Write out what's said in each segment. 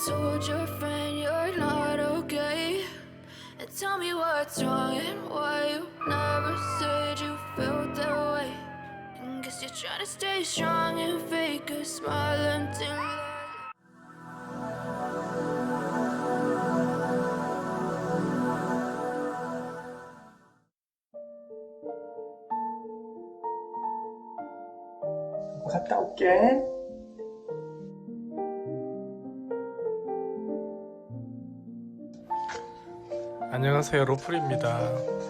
told your friend you're not okay. And tell me what's wrong and why you never said you felt that way. And guess you're trying to stay strong and fake a smile until 갔다 올게. 안녕하세요, 로플입니다.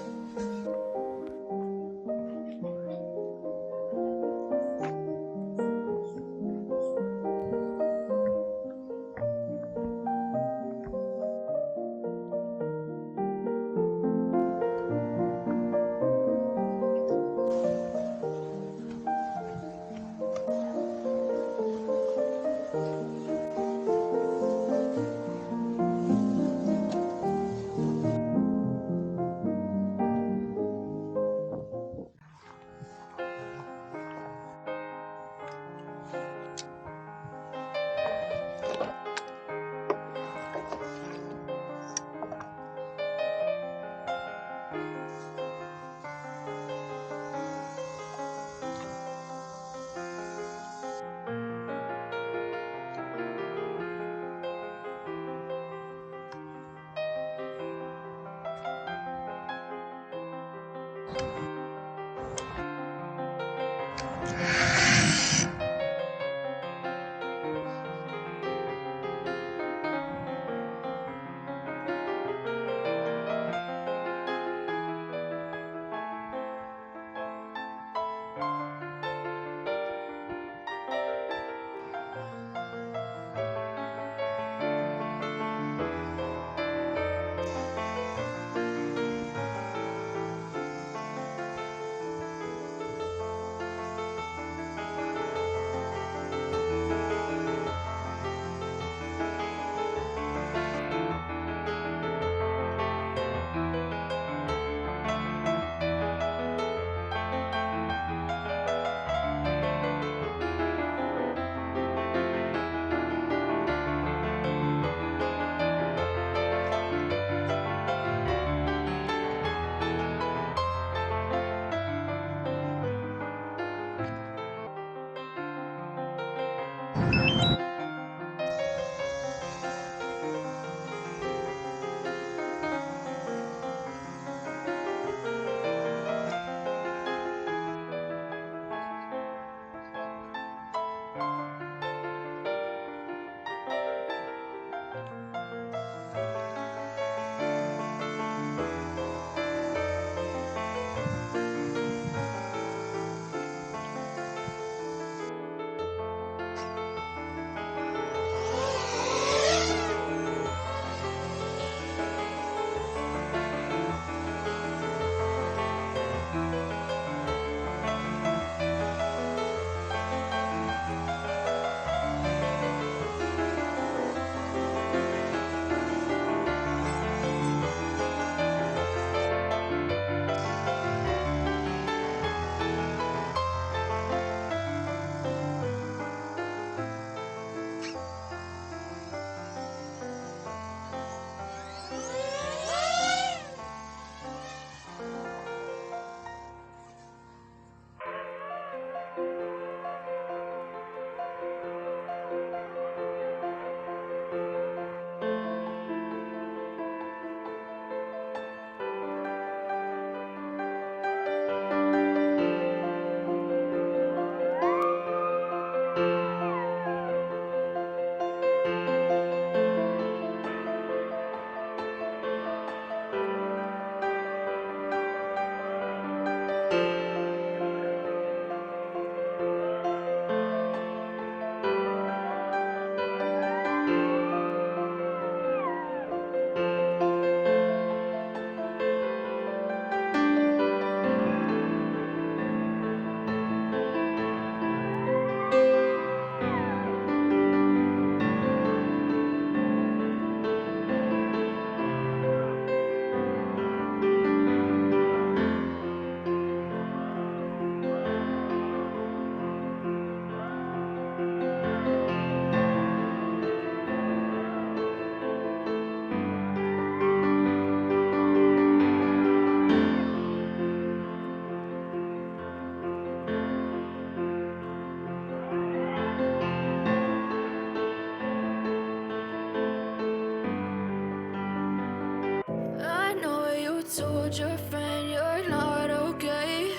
told your friend you're not okay.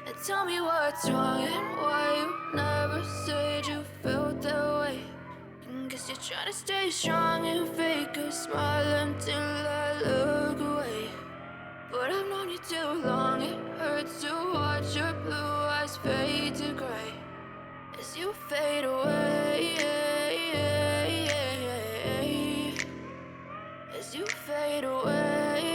And tell me what's wrong and why you never said you felt that way. And guess you're trying to stay strong and fake a smile until I look away. But I've known you too long, it hurts to watch your blue eyes fade to gray as you fade away, as you fade away.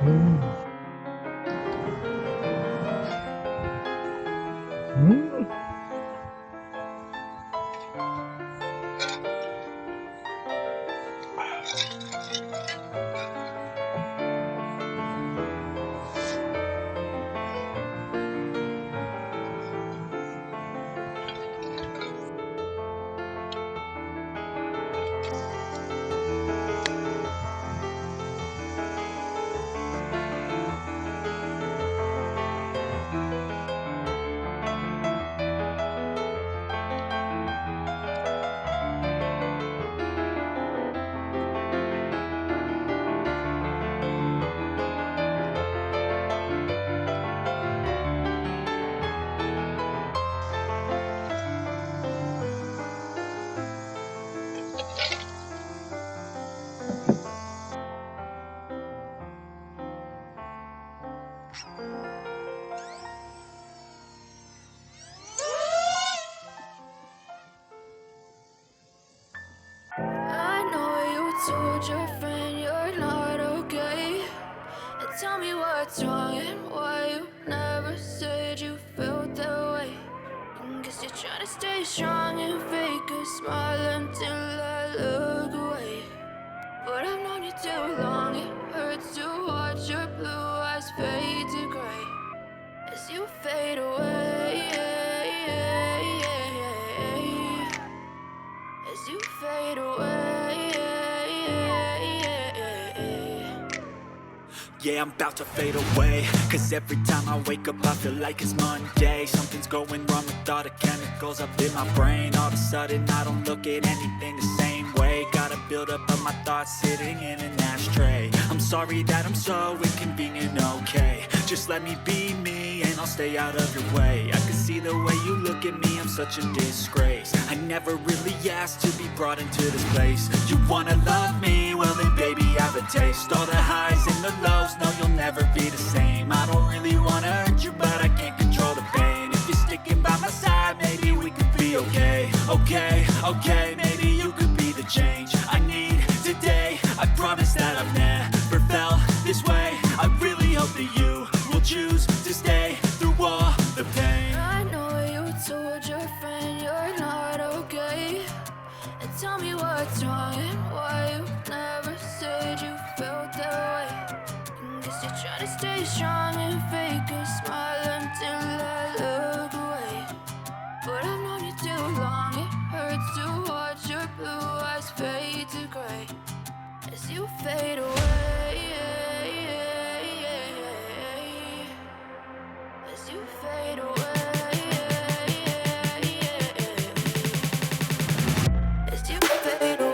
음. 음. I know you told your friend you're not okay. And tell me what's wrong and why you never said you felt that way. And guess you're trying to stay strong and fake a smile until I look away. But I've known you too long, it hurts to watch your blue eyes fade to gray as you fade away, as you fade away. Yeah, I'm about to fade away, cause every time I wake up I feel like it's Monday. Something's going wrong with all the chemicals up in my brain. All of a sudden I don't look at anything the same way. Gotta build up of my thoughts sitting in an ashtray. I'm sorry that I'm so inconvenient, okay. Just let me be me and I'll stay out of your way. I can see the way you look at me, I'm such a disgrace. I never really asked to be brought into this place. You wanna love me? Well then baby, have a taste. All the highs and the lows, no you'll never be the same. I don't really wanna hurt you, but I can't control the pain. If you're sticking by my side, maybe we could be okay. Okay, maybe you could be the change I need today. I promise that I've never felt this way. I really hope that you will choose to stay through all the pain. I know you told your friend you're not okay. And tell me what's wrong and why you never said you felt that way. And guess you're trying to stay strong and fake a smile until I look away. But I've known you too long, it hurts to watch your blue eyes fade to gray as you fade away, as you fade away. As you fade away.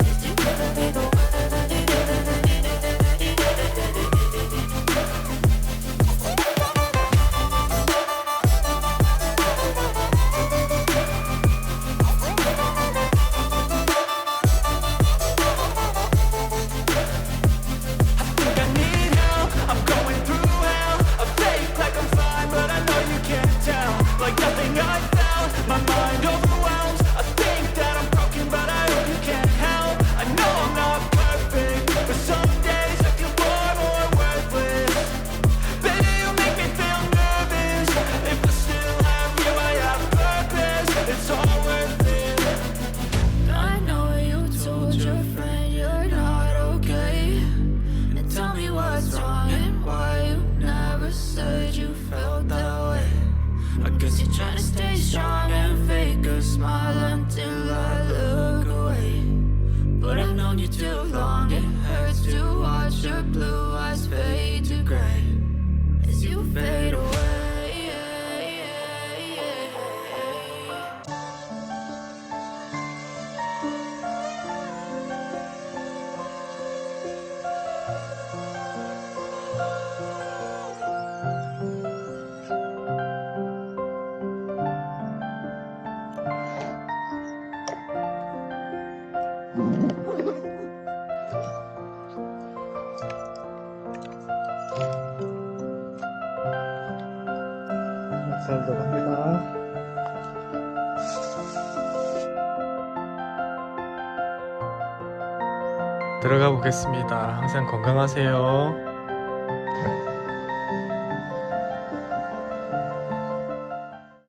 As you fade away. watch your blue eyes fade to gray as you fade away. 잘 들어갑니다. 들어가 보겠습니다. 항상 건강하세요.